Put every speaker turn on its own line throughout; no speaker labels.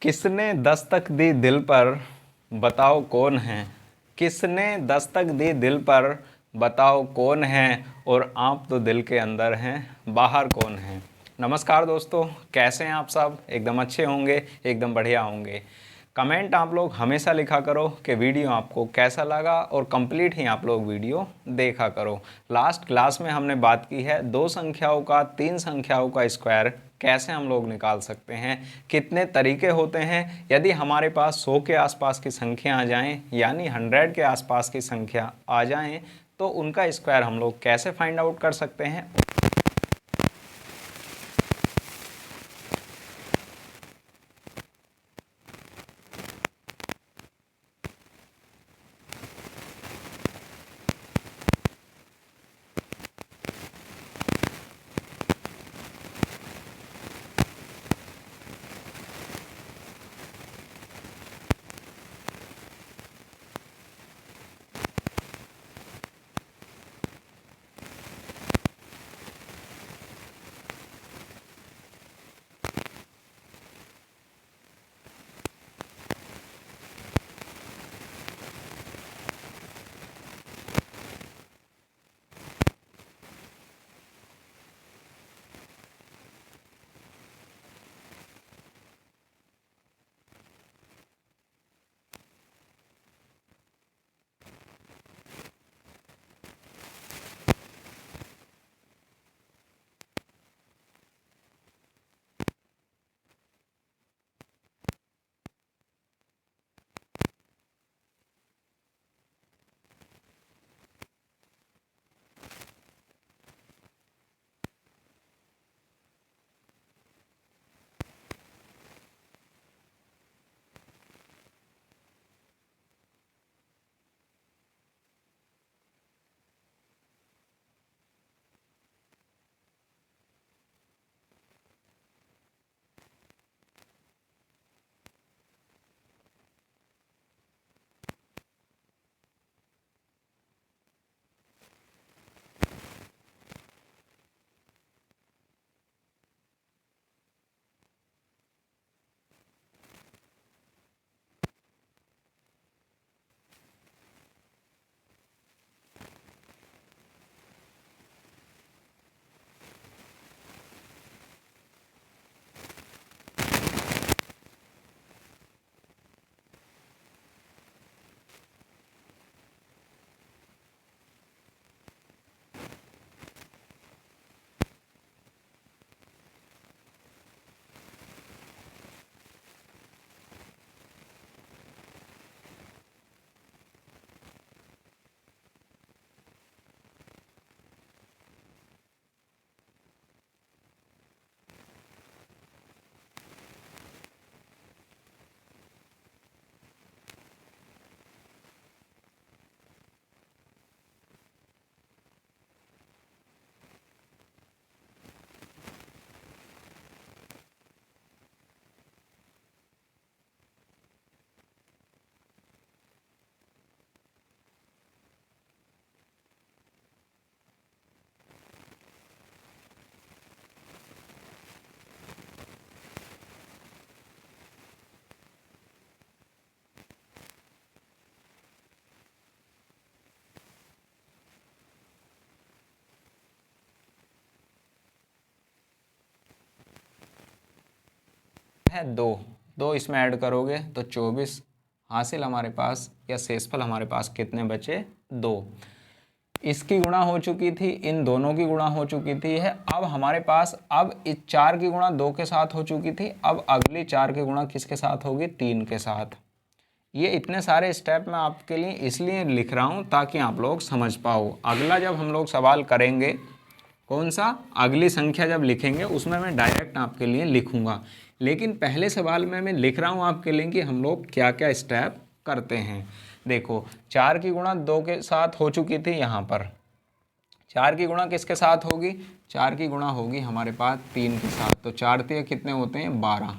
किसने दस्तक दी दिल पर, बताओ कौन है। किसने दस्तक दी दिल पर, बताओ कौन है। और आप तो दिल के अंदर हैं, बाहर कौन है। नमस्कार दोस्तों, कैसे हैं आप सब। एकदम अच्छे होंगे, एकदम बढ़िया होंगे। कमेंट आप लोग हमेशा लिखा करो कि वीडियो आपको कैसा लगा, और कंप्लीट ही आप लोग वीडियो देखा करो। लास्ट क्लास में हमने बात की है दो संख्याओं का, तीन संख्याओं का स्क्वायर कैसे हम लोग निकाल सकते हैं, कितने तरीके होते हैं। यदि हमारे पास 100 के आसपास की संख्या आ जाएं, यानी 100 के आसपास की संख्या आ जाएं, तो उनका स्क्वायर हम लोग कैसे फाइंड आउट कर सकते हैं। है दो, दो इसमें ऐड करोगे तो 24 हासिल हमारे पास, या शेषफल हमारे पास कितने बचे, दो। इसकी गुणा हो चुकी थी, इन दोनों की गुणा हो चुकी थी है। अब हमारे पास अब इस 4 की गुणा 2 के साथ हो चुकी थी, अब अगली 4 की गुणा किसके साथ होगी, 3 के साथ। ये इतने सारे स्टेप मैं आपके लिए इसलिए लिख रहा हूँ ताकि आप लोग समझ पाओ। अगला जब हम लोग सवाल करेंगे, कौन सा, अगली संख्या जब लिखेंगे उसमें मैं डायरेक्ट आपके लिए लिखूंगा, लेकिन पहले सवाल में मैं लिख रहा हूं आपके लिए कि हम लोग क्या क्या स्टेप करते हैं। देखो, 4 की गुणा 2 के साथ हो चुकी थी, यहाँ पर 4 की गुणा किसके साथ होगी, 4 की गुणा होगी हमारे पास 3 के साथ। तो 4 तिया कितने होते हैं, 12।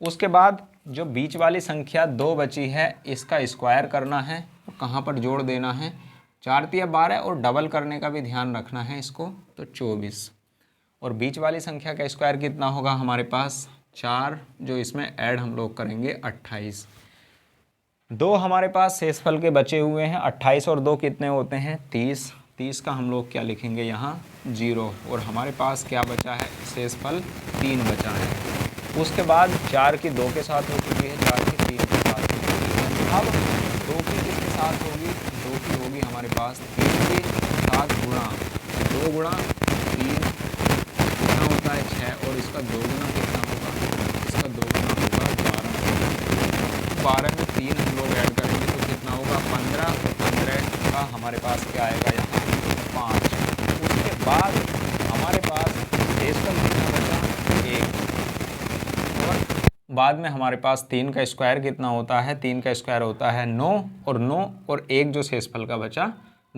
उसके बाद जो बीच वाली संख्या 2 बची है, इसका स्क्वायर करना है, तो कहाँ पर जोड़ देना है, 4 तिया 12, और डबल करने का भी ध्यान रखना है इसको, तो 24। और बीच वाली संख्या का स्क्वायर कितना होगा हमारे पास, 4 जो इसमें ऐड हम लोग करेंगे 28। 2 हमारे पास शेषफल के बचे हुए हैं, 28 और 2 कितने होते हैं 30। 30 का हम लोग क्या लिखेंगे यहाँ 0, और हमारे पास क्या बचा है शेषफल 3 बचा है। उसके बाद 4 की 2 के साथ हो चुकी है, 4 की 3 के साथ हो चुकी है। अब 2 की किसके साथ होगी, 2 की होगी हमारे पास 3 के साथ गुणा, 2 गुणा 3 कितना होता है 6, और इसका 2 गुना कितना होगा, इसका 2 गुना होगा 12। 12 में 3 हम लोग ऐड करेंगे तो कितना होगा 15, और 15 का हमारे पास क्या आएगा यहाँ 5। उसके बाद हमारे पास शेषफल कितना बचा 1, और बाद में हमारे पास 3 का स्क्वायर कितना होता है, 3 का स्क्वायर होता है 9, और 9 और 1 जो शेषफल का बचा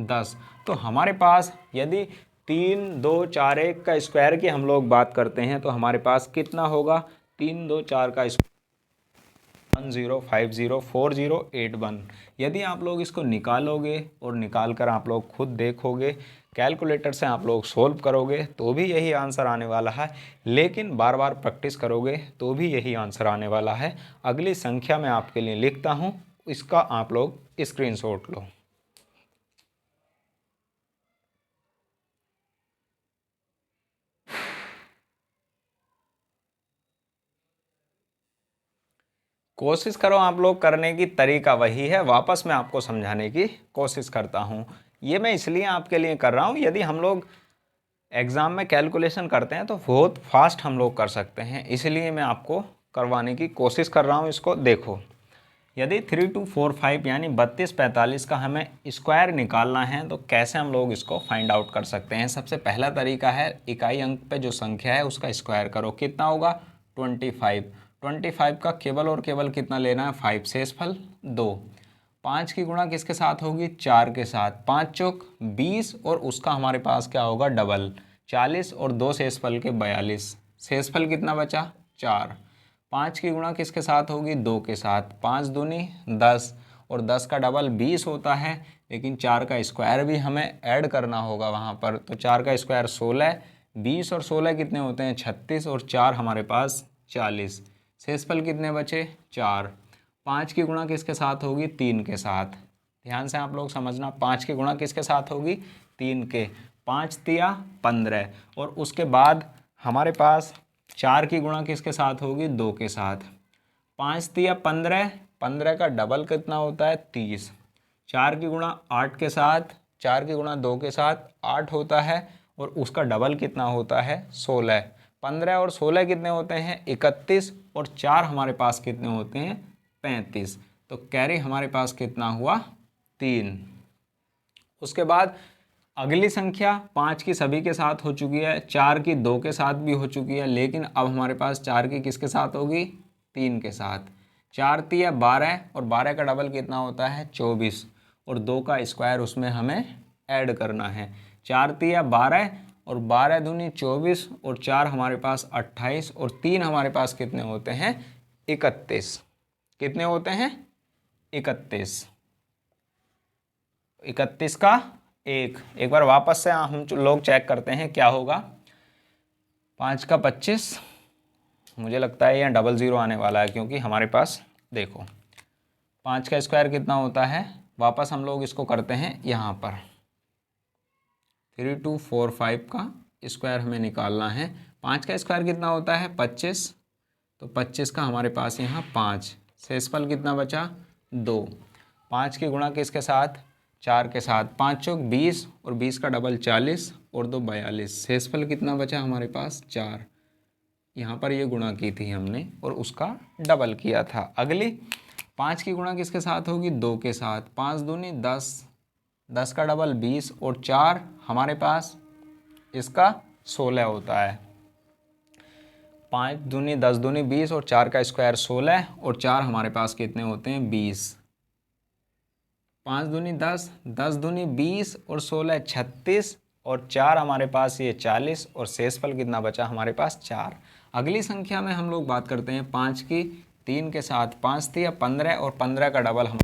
10। तो हमारे पास यदि 3 2 4 1 का स्क्वायर की हम लोग बात करते हैं तो हमारे पास कितना होगा 3 2 4 का 10504081। यदि आप लोग इसको निकालोगे और निकाल कर आप लोग खुद देखोगे, कैलकुलेटर से आप लोग सोल्व करोगे तो भी यही आंसर आने वाला है, लेकिन बार बार प्रैक्टिस करोगे तो भी यही आंसर आने वाला है। अगली संख्या मैं आपके लिए लिखता हूँ, इसका आप लोग स्क्रीनशॉट लो। कोशिश करो आप लोग करने की, तरीका वही है, वापस मैं आपको समझाने की कोशिश करता हूँ। ये मैं इसलिए आपके लिए कर रहा हूँ, यदि हम लोग एग्ज़ाम में कैलकुलेशन करते हैं तो बहुत फास्ट हम लोग कर सकते हैं, इसलिए मैं आपको करवाने की कोशिश कर रहा हूँ। इसको देखो, यदि 3245 यानी 3245 का हमें स्क्वायर निकालना है तो कैसे हम लोग इसको फाइंड आउट कर सकते हैं। सबसे पहला तरीका है इकाई अंक पे जो संख्या है उसका स्क्वायर करो, कितना होगा 25। 25 का केवल और केवल कितना लेना है 5, शेषफल 2। 5 की गुणा किसके साथ होगी 4 के साथ, 5 चौक 20, और उसका हमारे पास क्या होगा डबल 40, और 2 शेषफल के 42, शेषफल कितना बचा 4। 5 की गुणा किसके साथ होगी 2 के साथ, 5 दूनी 10, और 10 का डबल 20 होता है, लेकिन 4 का स्क्वायर भी हमें ऐड करना होगा वहाँ पर, तो 4 का स्क्वायर 16, 20 और 16 कितने होते हैं 36, और 4 हमारे पास 40, शेषफल कितने बचे 4। 5 की गुणा किसके साथ होगी 3 के साथ, ध्यान से आप लोग समझना, 5 की गुणा किसके साथ होगी 3 के, 5 तिया 15, और उसके बाद हमारे पास 4 की गुणा किसके साथ होगी 2 के साथ, 5 तिया 15, 15 का डबल कितना होता है 30, 4 की गुणा 8 के साथ, 4 की गुणा 2 के साथ 8 होता है, और उसका डबल कितना होता है 16, 15 और 16 कितने होते हैं 31, और 4 हमारे पास कितने होते हैं 35, तो कैरी हमारे पास कितना हुआ 3। उसके बाद अगली संख्या 5 की सभी के साथ हो चुकी है, 4 की 2 के साथ भी हो चुकी है, लेकिन अब हमारे पास 4 की किसके साथ होगी 3 के साथ, 4 तिया 12, और 12 का डबल कितना होता है 24, और 2 का स्क्वायर उसमें हमें ऐड करना है, 4 तिया 12, और 12 दूनी 24, और 4 हमारे पास 28, और 3 हमारे पास कितने होते हैं 31, कितने होते हैं 31। 31 का एक बार वापस से हम लोग चेक करते हैं क्या होगा। 5 का 25, मुझे लगता है यहाँ डबल ज़ीरो आने वाला है, क्योंकि हमारे पास देखो 5 का स्क्वायर कितना होता है, वापस हम लोग इसको करते हैं यहाँ पर, 3245 का स्क्वायर हमें निकालना है। 5 का स्क्वायर कितना होता है 25, तो 25 का हमारे पास यहाँ 5, शेषफल कितना बचा 2। 5 की गुणा किसके साथ 4 के साथ, 5 चौक 20, और 20 का डबल 40, और 2 42, शेषफल कितना बचा हमारे पास 4। यहाँ पर ये गुणा की थी हमने और उसका डबल किया था। अगली 5 की गुणा किसके साथ होगी 2 के साथ, 5 दूनी 10, 10 का डबल 20, और 4 हमारे पास इसका 16 होता है। 5 दूनी 10 दूनी 20, और 4 का स्क्वायर 16, और 4 हमारे पास कितने होते हैं 20, 5 दूनी 10, 10 दूनी 20, और 16 36, और 4 हमारे पास ये 40, और शेषफल कितना बचा हमारे पास 4। अगली संख्या में हम लोग बात करते हैं 5 की 3 के साथ, 5 थी या 15, और 15 का डबल हम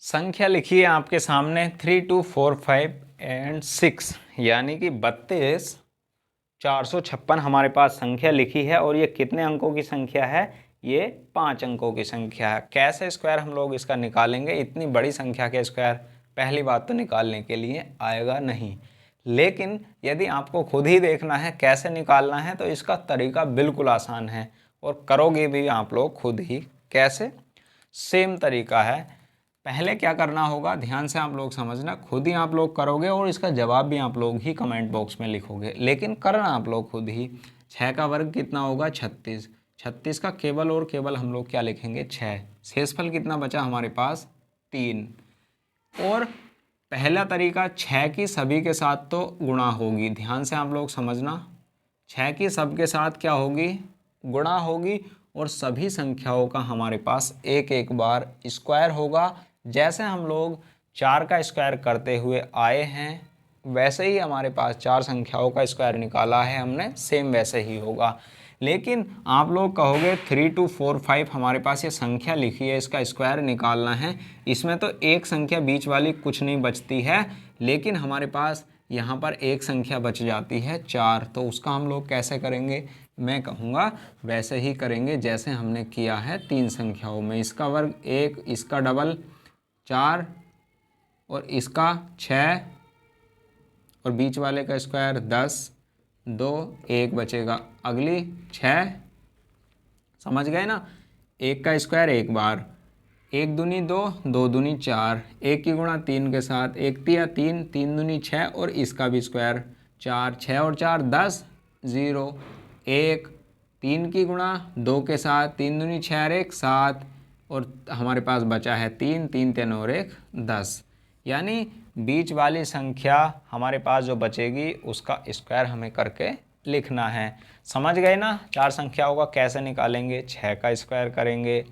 संख्या लिखिए आपके सामने 3, 2, 4, 5 एंड 6, यानी कि 32, 456 हमारे पास संख्या लिखी है। और ये कितने अंकों की संख्या है? ये 5 अंकों की संख्या है। कैसे स्क्वायर हम लोग इसका निकालेंगे? इतनी बड़ी संख्या के स्क्वायर पहली बात तो निकालने के लिए आएगा नहीं, लेकिन यदि आपको खुद ही देखना है कैसे निकालना है तो इसका तरीका बिल्कुल आसान है और करोगे भी आप लोग खुद ही। कैसे? सेम तरीका है। पहले क्या करना होगा, ध्यान से आप लोग समझना, खुद ही आप लोग करोगे और इसका जवाब भी आप लोग ही कमेंट बॉक्स में लिखोगे, लेकिन करना आप लोग खुद ही। 6 का वर्ग कितना होगा? 36। 36 का केवल और केवल हम लोग क्या लिखेंगे? 6। शेषफल कितना बचा हमारे पास? 3। और पहला तरीका 6 की सभी के साथ तो गुणा होगी, ध्यान से आप लोग समझना, 6 की सब के साथ क्या होगी? गुणा होगी। और सभी संख्याओं का हमारे पास एक एक बार स्क्वायर होगा। जैसे हम लोग 4 का स्क्वायर करते हुए आए हैं वैसे ही हमारे पास 4 संख्याओं का स्क्वायर निकाला है हमने, सेम वैसे ही होगा। लेकिन आप लोग कहोगे 3, 2, 4, 5 हमारे पास ये संख्या लिखी है, इसका स्क्वायर निकालना है, इसमें तो एक संख्या बीच वाली कुछ नहीं बचती है, लेकिन हमारे पास यहाँ पर एक संख्या बच जाती है 4, तो उसका हम लोग कैसे करेंगे? मैं कहूँगा वैसे ही करेंगे जैसे हमने किया है 3 संख्याओं में। इसका वर्ग 1, इसका डबल 4 और इसका 6 और बीच वाले का स्क्वायर 10, 2, 1 बचेगा, अगली 6। समझ गए ना? 1 का स्क्वायर एक बार, 1 दूनी 2, 2 दूनी 4, 1 की गुणा 3 के साथ, 1 तिया 3, 3 दूनी 6 और इसका भी स्क्वायर 4, 6 और 4 10, 0, 1, 3 की गुणा 2 के साथ, 3 दूनी 6 और 1 7 और हमारे पास बचा है 3, 3 3 और 1 10, यानी बीच वाली संख्या हमारे पास जो बचेगी उसका स्क्वायर हमें करके लिखना है। समझ गए ना? 4 संख्याओं का कैसे निकालेंगे? 6 का स्क्वायर करेंगे,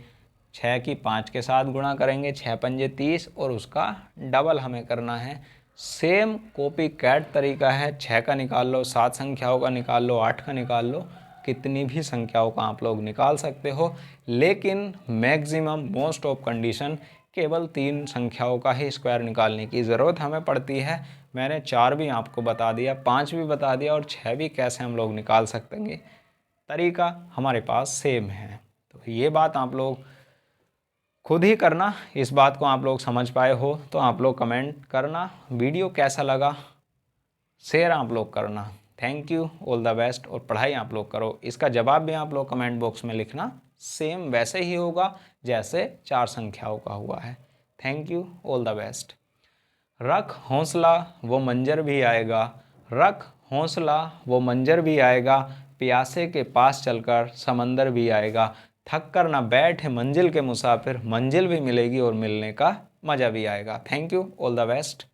6 की 5 के साथ गुणा करेंगे, 6 पंजे 30 और उसका डबल हमें करना है। सेम कॉपी कैट तरीका है, 6 का निकाल लो, 7 संख्याओं का निकाल लो, 8 का निकाल लो, कितनी भी संख्याओं का आप लोग निकाल सकते हो, लेकिन मैक्सिमम मोस्ट ऑफ कंडीशन केवल 3 संख्याओं का ही स्क्वायर निकालने की ज़रूरत हमें पड़ती है। मैंने 4 भी आपको बता दिया, 5 भी बता दिया और 6 भी कैसे हम लोग निकाल सकेंगे, तरीका हमारे पास सेम है। तो ये बात आप लोग खुद ही करना। इस बात को आप लोग समझ पाए हो तो आप लोग कमेंट करना, वीडियो कैसा लगा शेयर आप लोग करना। Thank you, all the best. और पढ़ाई आप लोग करो। इसका जवाब भी आप लोग कमेंट बॉक्स में लिखना, सेम वैसे ही होगा जैसे 4 संख्याओं का हुआ है। Thank you, all the best. रख हौसला वो मंजर भी आएगा, रख हौसला वो मंजर भी आएगा, प्यासे के पास चलकर समंदर भी आएगा, थक कर ना बैठे मंजिल के मुसाफिर, मंजिल भी मिलेगी और मिलने का मज़ा भी आएगा। Thank you, all the best.